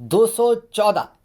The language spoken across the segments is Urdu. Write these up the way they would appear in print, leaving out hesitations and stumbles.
214,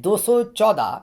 214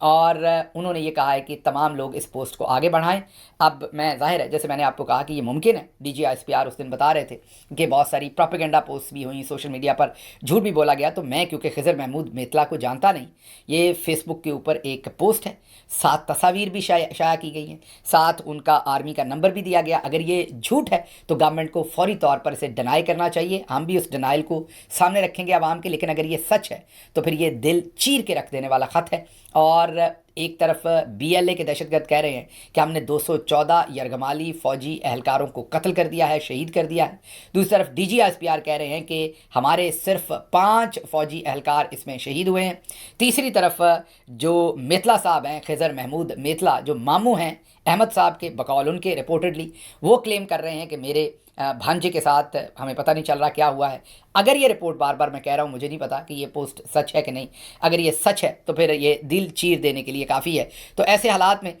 اور انہوں نے یہ کہا ہے کہ تمام لوگ اس پوسٹ کو آگے بڑھائیں۔ اب میں ظاہر ہے جیسے میں نے آپ کو کہا کہ یہ ممکن ہے، D G S P R اس دن بتا رہے تھے کہ بہت ساری پروپیگنڈا پوسٹ بھی ہوئیں، سوشل میڈیا پر جھوٹ بھی بولا گیا، تو میں کیونکہ خضر محمود میتلا کو جانتا نہیں، یہ فیس بک کے اوپر ایک پوسٹ ہے، 7 تصاویر بھی شائع کی گئی ہیں، ساتھ ان کا آرمی کا نمبر بھی دیا گیا۔ اگر یہ جھوٹ ہے تو گورنمنٹ کو فوری طور پر اسے ڈینائی کرنا چاہیے، ہم بھی اس ڈینائل کو سامنے رکھیں گے عوام کے، لیکن اگر یہ سچ ہے تو پھر یہ دل چیر کے رکھ دینے والا خط ہے۔ اور ایک طرف بی ایل اے کے دہشت گرد کہہ رہے ہیں کہ ہم نے 214 یرغمالی فوجی اہلکاروں کو قتل کر دیا ہے، شہید کر دیا ہے، دوسری طرف D G S P R کہہ رہے ہیں کہ ہمارے صرف 5 فوجی اہلکار اس میں شہید ہوئے ہیں، تیسری طرف جو میتلا صاحب ہیں، خضر محمود میتلا، جو ماموں ہیں احمد صاحب کے، بقول ان کے ریپورٹڈلی وہ کلیم کر رہے ہیں کہ میرے بھانجے کے ساتھ ہمیں پتہ نہیں چل رہا کیا ہوا ہے۔ اگر یہ رپورٹ، بار بار میں کہہ رہا ہوں مجھے نہیں پتا کہ یہ پوسٹ سچ ہے کہ نہیں، اگر یہ سچ ہے تو پھر یہ دل چیر دینے کے لیے کافی ہے۔ تو ایسے حالات میں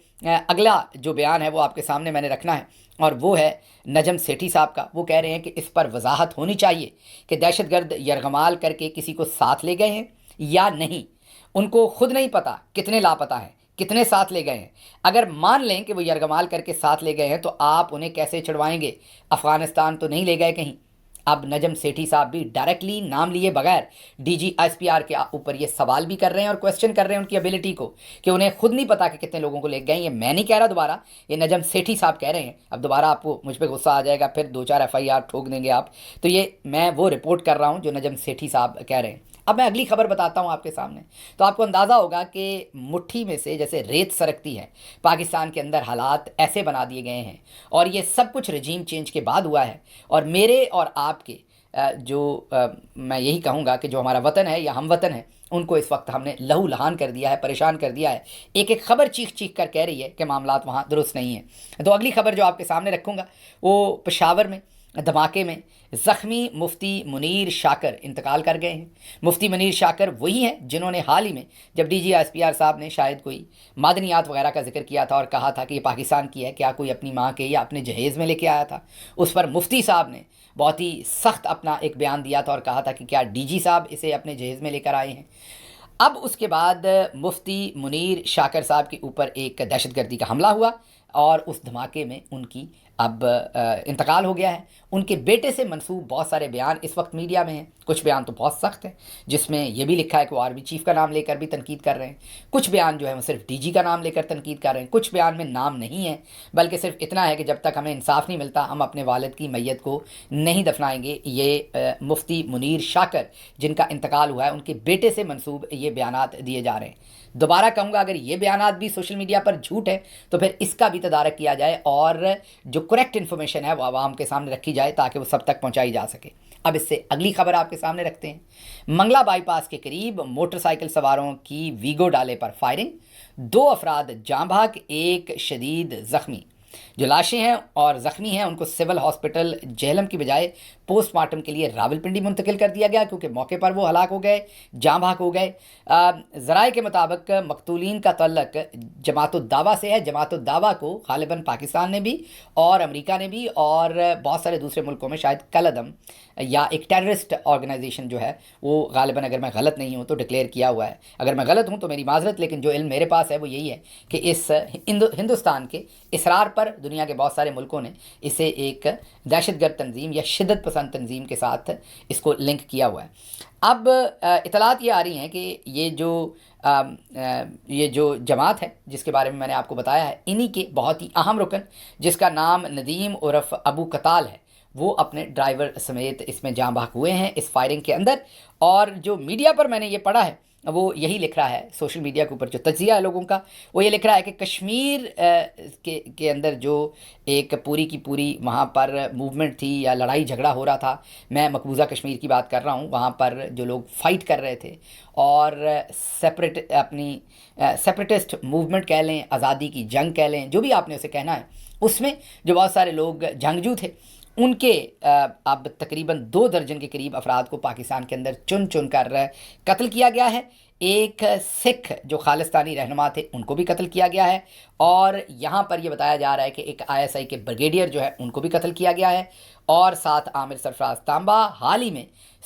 اگلا جو بیان ہے وہ آپ کے سامنے میں نے رکھنا ہے، اور وہ ہے نجم سیٹھی صاحب کا۔ وہ کہہ رہے ہیں کہ اس پر وضاحت ہونی چاہیے کہ دہشت گرد یرغمال کر کے کسی کو ساتھ لے گئے ہیں یا نہیں، ان کو خود نہیں پتا کتنے لاپتہ ہیں، کتنے ساتھ لے گئے ہیں۔ اگر مان لیں کہ وہ یرغمال کر کے ساتھ لے گئے ہیں تو آپ انہیں کیسے چھڑوائیں گے؟ افغانستان تو نہیں لے گئے کہیں؟ اب نجم سیٹھی صاحب بھی ڈائریکٹلی نام لیے بغیر D G S P R کے اوپر یہ سوال بھی کر رہے ہیں اور کویسچن کر رہے ہیں ان کی ابیلٹی کو، کہ انہیں خود نہیں پتا کہ کتنے لوگوں کو لے گئے ہیں۔ یہ میں نہیں کہہ رہا دوبارہ، یہ نجم سیٹھی صاحب کہہ رہے ہیں۔ اب دوبارہ آپ کو مجھ پہ غصہ آ جائے گا، پھر 2-4 ایف آئی آر ٹھوک دیں گے آپ، تو یہ میں وہ رپورٹ کر رہا ہوں جو نجم سیٹھی صاحب کہہ رہے ہیں۔ اب میں اگلی خبر بتاتا ہوں آپ کے سامنے، تو آپ کو اندازہ ہوگا کہ مٹھی میں سے جیسے ریت سرکتی ہے، پاکستان کے اندر حالات ایسے بنا دیے گئے ہیں، اور یہ سب کچھ رجیم چینج کے بعد ہوا ہے۔ اور میرے اور آپ کے جو میں یہی کہوں گا کہ جو ہمارا وطن ہے یا ہم وطن ہے، ان کو اس وقت ہم نے لہو لہان کر دیا ہے، پریشان کر دیا ہے۔ ایک ایک خبر چیخ چیخ کر کہہ رہی ہے کہ معاملات وہاں درست نہیں ہیں۔ تو اگلی خبر جو آپ کے سامنے رکھوں گا وہ پشاور میں دھماکے میں زخمی مفتی منیر شاکر انتقال کر گئے ہیں۔ مفتی منیر شاکر وہی ہیں جنہوں نے حال ہی میں، جب D G S P R صاحب نے شاید کوئی معدنیات وغیرہ کا ذکر کیا تھا اور کہا تھا کہ یہ پاکستان کی ہے، کیا کوئی اپنی ماں کے یا اپنے جہیز میں لے کے آیا تھا، اس پر مفتی صاحب نے بہت ہی سخت اپنا ایک بیان دیا تھا اور کہا تھا کہ کیا ڈی جی صاحب اسے اپنے جہیز میں لے کر آئے ہیں۔ اب اس کے بعد مفتی منیر شاکر صاحب کے اوپر ایک دہشت گردی کا حملہ ہوا، اور اس دھماکے میں ان کی اب انتقال ہو گیا ہے۔ ان کے بیٹے سے منسوب بہت سارے بیان اس وقت میڈیا میں ہیں، کچھ بیان تو بہت سخت ہیں، جس میں یہ بھی لکھا ہے کہ وہ آرمی چیف کا نام لے کر بھی تنقید کر رہے ہیں، کچھ بیان جو ہے وہ صرف ڈی جی کا نام لے کر تنقید کر رہے ہیں، کچھ بیان میں نام نہیں ہے، بلکہ صرف اتنا ہے کہ جب تک ہمیں انصاف نہیں ملتا ہم اپنے والد کی میت کو نہیں دفنائیں گے۔ یہ مفتی منیر شاکر جن کا انتقال ہوا ہے، ان کے بیٹے سے منسوب یہ بیانات دیے جا رہے ہیں۔ دوبارہ کہوں گا، اگر یہ بیانات بھی سوشل میڈیا پر جھوٹ ہے تو پھر اس کا بھی تدارک کیا جائے، اور جو کریکٹ انفارمیشن ہے وہ عوام کے سامنے رکھی جائے تاکہ وہ سب تک پہنچائی جا سکے۔ اب اس سے اگلی خبر آپ کے سامنے رکھتے ہیں۔ منگلا بائی پاس کے قریب موٹر سائیکل سواروں کی ویگو ڈالے پر فائرنگ، 2 افراد جاں بحق، 1 شدید زخمی۔ جو لاشیں ہیں اور زخمی ہیں ان کو سول ہاسپٹل جہلم کی بجائے پوسٹ مارٹم کے لیے راولپنڈی منتقل کر دیا گیا، کیونکہ موقع پر وہ ہلاک ہو گئے، جاں بحق ہو گئے۔ ذرائع کے مطابق مقتولین کا تعلق جماعت الدعوہ سے ہے۔ جماعت الدعوہ کو غالباً پاکستان نے بھی اور امریکہ نے بھی اور بہت سارے دوسرے ملکوں میں شاید کل عدم یا ایک ٹیررسٹ آرگنائزیشن جو ہے وہ غالباً، اگر میں غلط نہیں ہوں تو ڈکلیئر کیا ہوا ہے۔ اگر میں غلط ہوں تو میری معذرت، لیکن جو علم میرے پاس ہے وہ یہی ہے کہ اس ہندوستان کے اصرار پر دنیا کے بہت سارے ملکوں نے اسے ایک دہشت گرد تنظیم یا شدت پسند تنظیم کے ساتھ اس کو لنک کیا ہوا ہے۔ اب اطلاعات یہ آ رہی ہیں کہ یہ جو جماعت ہے جس کے بارے میں نے آپ کو بتایا ہے، انہی کے بہت ہی اہم رکن جس کا نام ندیم عرف ابو قتال ہے، وہ اپنے ڈرائیور سمیت اس میں جاں بحق ہوئے ہیں اس فائرنگ کے اندر۔ اور جو میڈیا پر میں نے یہ پڑھا ہے وہ یہی لکھ رہا ہے، سوشل میڈیا کے اوپر جو تجزیہ ہے لوگوں کا وہ یہ لکھ رہا ہے کہ کشمیر کے اندر جو ایک پوری کی پوری وہاں پر موومنٹ تھی یا لڑائی جھگڑا ہو رہا تھا، میں مقبوضہ کشمیر کی بات کر رہا ہوں، وہاں پر جو لوگ فائٹ کر رہے تھے اور سیپریٹسٹ موومنٹ کہہ لیں، آزادی کی جنگ کہہ لیں، جو بھی آپ نے اسے کہنا ہے، اس میں جو بہت سارے لوگ جنگجو تھے ان کے اب تقریباً 2 درجن کے قریب افراد کو پاکستان کے اندر چن چن کر قتل کیا گیا ہے۔ ایک سکھ جو خالصتانی رہنما تھے ان کو بھی قتل کیا گیا ہے، اور یہاں پر یہ بتایا جا رہا ہے کہ ایک آئی ایس آئی کے بریگیڈیئر جو ہے ان کو بھی قتل کیا گیا ہے، اور ساتھ عامر سرفراز تانبا حال ہی میں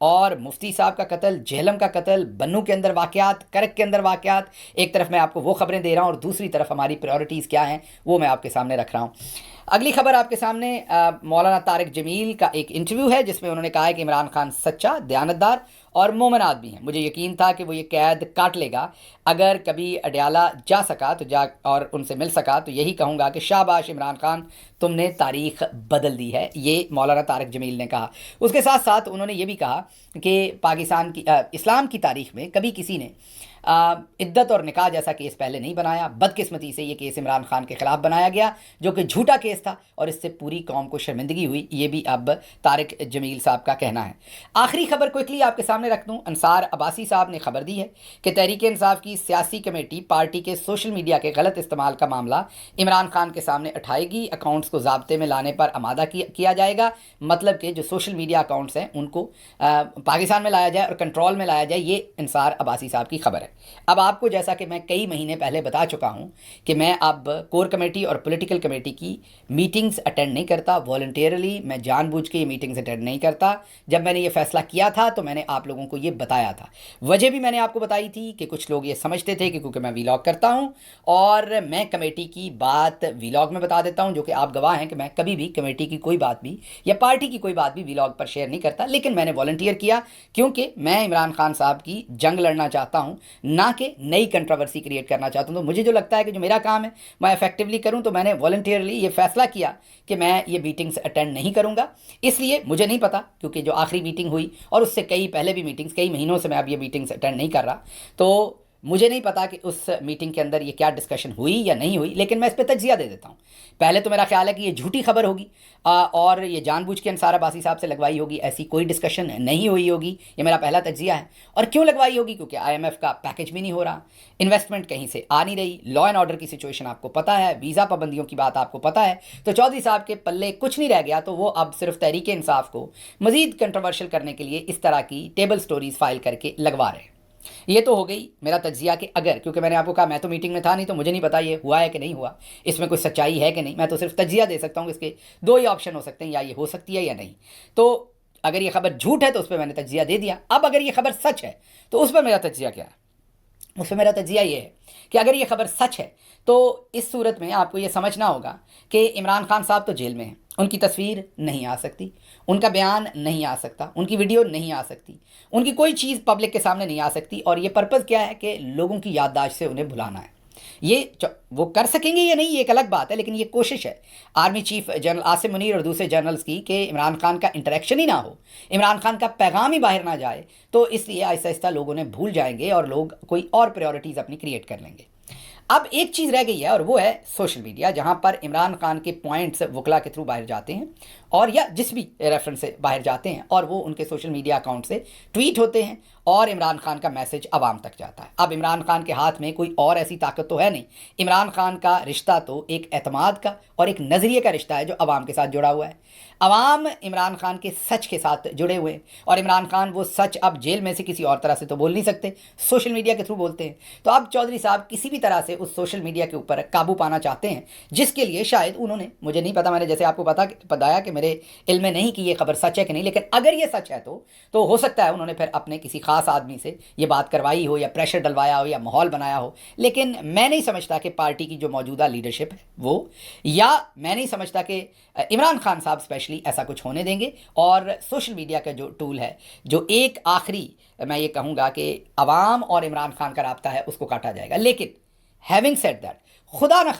اور مفتی صاحب کا قتل، جہلم کا قتل، بنو کے اندر واقعات، کرک کے اندر واقعات، ایک طرف میں آپ کو وہ خبریں دے رہا ہوں اور دوسری طرف ہماری پریورٹیز کیا ہیں وہ میں آپ کے سامنے رکھ رہا ہوں۔ اگلی خبر آپ کے سامنے مولانا طارق جمیل کا ایک انٹرویو ہے جس میں انہوں نے کہا ہے کہ عمران خان سچا، دیانتدار اور مومن آدمی ہے، مجھے یقین تھا کہ وہ یہ قید کاٹ لے گا، اگر کبھی اڈیالہ جا سکا تو جا اور ان سے مل سکا تو یہی کہوں گا کہ شاباش عمران خان، تم نے تاریخ بدل دی ہے، یہ مولانا طارق جمیل نے کہا۔ اس کے ساتھ ساتھ انہوں نے یہ بھی کہا کہ پاکستان کی اسلام کی تاریخ میں کبھی کسی نے عدت اور نکاح جیسا کیس پہلے نہیں بنایا، بدقسمتی سے یہ کیس عمران خان کے خلاف بنایا گیا جو کہ جھوٹا کیس تھا اور اس سے پوری قوم کو شرمندگی ہوئی، یہ بھی اب طارق جمیل صاحب کا کہنا ہے۔ آخری خبر کوئکلی آپ کے سامنے رکھ دوں، انصار عباسی صاحب نے خبر دی ہے کہ تحریک انصاف کی سیاسی کمیٹی پارٹی کے سوشل میڈیا کے غلط استعمال کا معاملہ عمران خان کے سامنے اٹھائے گی، اکاؤنٹس کو ضابطے میں لانے پر آمادہ کیا جائے گا، مطلب کہ جو سوشل میڈیا اکاؤنٹس ہیں ان کو پاکستان میں لایا جائے اور کنٹرول میں لایا جائے، یہ انصار عباسی صاحب کی خبر ہے۔ اب آپ کو جیسا کہ میں کئی مہینے پہلے بتا چکا ہوں کہ میں اب کور کمیٹی اور پولیٹیکل کمیٹی کی میٹنگز اٹینڈ نہیں کرتا، والنٹیرلی میں جان بوجھ کے یہ میٹنگز اٹینڈ نہیں کرتا۔ جب میں نے یہ فیصلہ کیا تھا تو میں نے آپ لوگوں کو یہ بتایا تھا، وجہ بھی میں نے آپ کو بتائی تھی کہ کچھ لوگ یہ سمجھتے تھے کہ کیونکہ میں ویلاگ کرتا ہوں اور میں کمیٹی کی بات ویلاگ میں بتا دیتا ہوں، جو کہ آپ گواہ ہیں کہ میں کبھی بھی کمیٹی کی کوئی بات بھی یا پارٹی کی کوئی بات بھی ویلاگ پر شیئر نہیں کرتا، لیکن میں نے والنٹیئر کیا کیونکہ میں عمران خان صاحب کی جنگ لڑنا چاہتا ہوں، نہ کہ نئی کنٹروورسی کریٹ کرنا چاہتا ہوں۔ تو مجھے جو لگتا ہے کہ جو میرا کام ہے میں افیکٹولی کروں، تو میں نے والنٹیئرلی یہ فیصلہ کیا کہ میں یہ میٹنگز اٹینڈ نہیں کروں گا۔ اس لیے مجھے نہیں پتا، کیونکہ جو آخری میٹنگ ہوئی اور اس سے کئی پہلے بھی میٹنگز، کئی مہینوں سے میں اب یہ میٹنگز اٹینڈ نہیں کر رہا، تو مجھے نہیں پتا کہ اس میٹنگ کے اندر یہ کیا ڈسکشن ہوئی یا نہیں ہوئی، لیکن میں اس پہ تجزیہ دے دیتا ہوں۔ پہلے تو میرا خیال ہے کہ یہ جھوٹی خبر ہوگی اور یہ جان بوجھ کے انصار عباسی صاحب سے لگوائی ہوگی، ایسی کوئی ڈسکشن نہیں ہوئی ہوگی، یہ میرا پہلا تجزیہ ہے۔ اور کیوں لگوائی ہوگی؟ کیونکہ آئی ایم ایف کا پیکج بھی نہیں ہو رہا، انویسٹمنٹ کہیں سے آ نہیں رہی، لا اینڈ آرڈر کی سچویشن آپ کو پتہ ہے، ویزا پابندیوں کی بات آپ کو پتہ ہے، تو چودھری صاحب کے پلے کچھ نہیں رہ گیا، تو وہ اب صرف تحریک انصاف کو مزید کنٹروورشل کرنے کے لیے اس طرح کی ٹیبل سٹوریز فائل کر کے لگوا رہے ہیں۔ یہ تو ہو گئی میرا تجزیہ کہ اگر، کیونکہ میں نے آپ کو کہا میں تو میٹنگ میں تھا نہیں تو مجھے نہیں پتا یہ ہوا ہے کہ نہیں ہوا، اس میں کوئی سچائی ہے کہ نہیں، میں تو صرف تجزیہ دے سکتا ہوں کہ اس کے دو ہی آپشن ہو سکتے ہیں، یا یہ ہو سکتی ہے یا نہیں۔ تو اگر یہ خبر جھوٹ ہے تو اس پہ میں نے تجزیہ دے دیا۔ اب اگر یہ خبر سچ ہے تو اس پہ میرا تجزیہ کیا ہے؟ اس پہ میرا تجزیہ یہ ہے کہ اگر یہ خبر سچ ہے تو اس صورت میں آپ کو یہ سمجھنا ہوگا کہ عمران خان صاحب تو جیل میں ہیں، ان کی تصویر نہیں آ سکتی، ان کا بیان نہیں آ سکتا، ان کی ویڈیو نہیں آ سکتی، ان کی کوئی چیز پبلک کے سامنے نہیں آ سکتی، اور یہ پرپز کیا ہے کہ لوگوں کی یادداشت سے انہیں بھلانا ہے۔ یہ وہ کر سکیں گے یا نہیں یہ ایک الگ بات ہے، لیکن یہ کوشش ہے army chief general Asim Munir اور دوسرے جنرلز کی کہ عمران خان کا انٹریکشن ہی نہ ہو، عمران خان کا پیغام ہی باہر نہ جائے، تو اس لیے آہستہ آہستہ لوگوں نے بھول جائیں گے اور لوگ کوئی اور پریورٹیز اپنی کریٹ کر لیں گے۔ اب ایک چیز رہ گئی ہے اور وہ ہے سوشل میڈیا، جہاں پر عمران خان کے پوائنٹس وکلا کے تھرو باہر جاتے ہیں اور یا جس بھی ریفرنس سے باہر جاتے ہیں، اور وہ ان کے سوشل میڈیا اکاؤنٹ سے ٹویٹ ہوتے ہیں اور عمران خان کا میسج عوام تک جاتا ہے۔ اب عمران خان کے ہاتھ میں کوئی اور ایسی طاقت تو ہے نہیں، عمران خان کا رشتہ تو ایک اعتماد کا اور ایک نظریے کا رشتہ ہے جو عوام کے ساتھ جڑا ہوا ہے۔ عوام عمران خان کے سچ کے ساتھ جڑے ہوئے ہیں، اور عمران خان وہ سچ اب جیل میں سے کسی اور طرح سے تو بول نہیں سکتے، سوشل میڈیا کے تھرو بولتے ہیں۔ تو اب چودھری صاحب کسی بھی طرح سے اس سوشل میڈیا کے اوپر قابو پانا چاہتے ہیں، جس کے لیے شاید انہوں نے، مجھے نہیں پتا، میں نے جیسے آپ کو بتایا کہ میرے علم میں نہیں کہ یہ خبر سچ ہے کہ نہیں، لیکن اگر یہ سچ ہے تو ہو سکتا ہے انہوں نے پھر اپنے کسی خاص آدمی سے یہ بات کروائی ہو یا پریشر ڈلوایا ہو یا ماحول بنایا ہو، لیکن میں نہیں سمجھتا کہ پارٹی کی جو موجودہ لیڈرشپ ہے وہ، یا میں نہیں سمجھتا کہ عمران خان صاحب اسپیشلی ایسا کچھ ہونے دیں گے، اور سوشل میڈیا کا جو ٹول ہے، جو ایک آخری میں یہ کہوں گا کہ عوام اور عمران خان کا رابطہ ہے، اس کو کاٹا جائے گا۔ لیکن ہیونگ سیڈ دیٹ، خدا نہ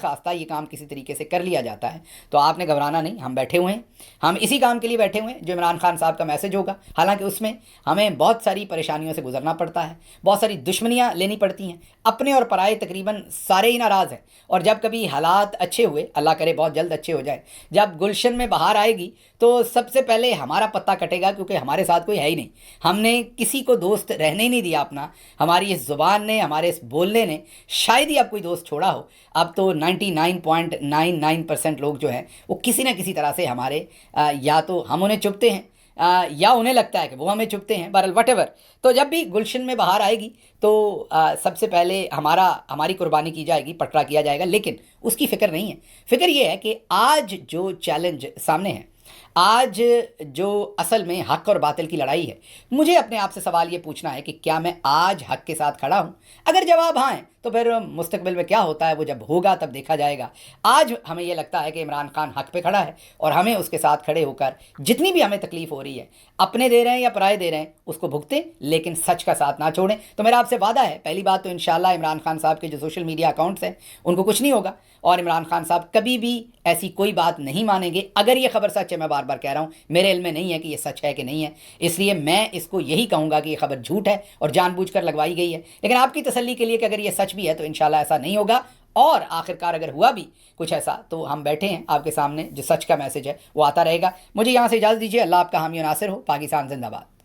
خواستہ یہ کام کسی طریقے سے کر لیا جاتا ہے تو آپ نے گھبرانا نہیں، ہم بیٹھے ہوئے ہیں، ہم اسی کام کے لیے بیٹھے ہوئے ہیں جو عمران خان صاحب کا میسج ہوگا۔ حالانکہ اس میں ہمیں بہت ساری پریشانیوں سے گزرنا پڑتا ہے، بہت ساری دشمنیاں لینی پڑتی ہیں، اپنے اور پرائے تقریباً سارے ہی ناراض ہیں، اور جب کبھی حالات اچھے ہوئے، اللہ کرے بہت جلد اچھے ہو جائیں، جب گلشن میں بہار آئے گی تو سب سے پہلے ہمارا پتہ کٹے گا، کیونکہ ہمارے ساتھ کوئی ہے ہی نہیں، ہم نے کسی کو دوست رہنے ہی نہیں دیا اپنا، ہماری اس زبان نے، ہمارے اس بولنے نے شاید ہی اب کوئی دوست چھوڑا ہو۔ اب تو 99.99% لوگ جو ہیں وہ کسی نہ کسی طرح سے ہمارے یا تو ہم انہیں چبھتے ہیں یا انہیں لگتا ہے کہ وہ ہمیں چبھتے ہیں، بہرحال وٹ ایور۔ تو جب بھی گلشن میں بہار آئے گی تو سب سے پہلے ہماری قربانی کی جائے گی، پٹرا کیا جائے گا، لیکن اس کی فکر نہیں ہے۔ فکر یہ ہے کہ آج جو چیلنج سامنے ہے، آج جو اصل میں حق اور باطل کی لڑائی ہے، مجھے اپنے آپ سے سوال یہ پوچھنا ہے کہ کیا میں آج حق کے ساتھ کھڑا ہوں؟ اگر جواب ہاں ہے تو پھر مستقبل میں کیا ہوتا ہے وہ جب ہوگا تب دیکھا جائے گا۔ آج ہمیں یہ لگتا ہے کہ عمران خان حق پہ کھڑا ہے اور ہمیں اس کے ساتھ کھڑے ہو کر جتنی بھی ہمیں تکلیف ہو رہی ہے، اپنے دے رہے ہیں یا پرائے دے رہے ہیں، اس کو بھگتیں لیکن سچ کا ساتھ نہ چھوڑیں۔ تو میرا آپ سے وعدہ ہے، پہلی بات تو انشاءاللہ عمران خان صاحب کے جو سوشل میڈیا اکاؤنٹس ہیں ان کو کچھ نہیں ہوگا، اور عمران خان صاحب کبھی بھی ایسی کوئی بات نہیں مانیں گے۔ اگر یہ خبر سچ ہے، میں بار بار کہہ رہا ہوں، میرے علم میں نہیں ہے کہ یہ سچ ہے کہ نہیں ہے، اس لیے میں اس کو یہی کہوں گا کہ یہ خبر جھوٹ ہے اور جان بوجھ کر لگوائی گئی ہے۔ لیکن آپ کی تسلی کے لیے کہ اگر یہ سچ بھی ہے تو انشاءاللہ ایسا نہیں ہوگا، اور آخرکار اگر ہوا بھی کچھ ایسا تو ہم بیٹھے ہیں آپ کے سامنے، جو سچ کا میسج ہے وہ آتا رہے گا۔ مجھے یہاں سے اجازت دیجیے، اللہ آپ کا حامی و ناصر ہو۔ پاکستان زندہ باد۔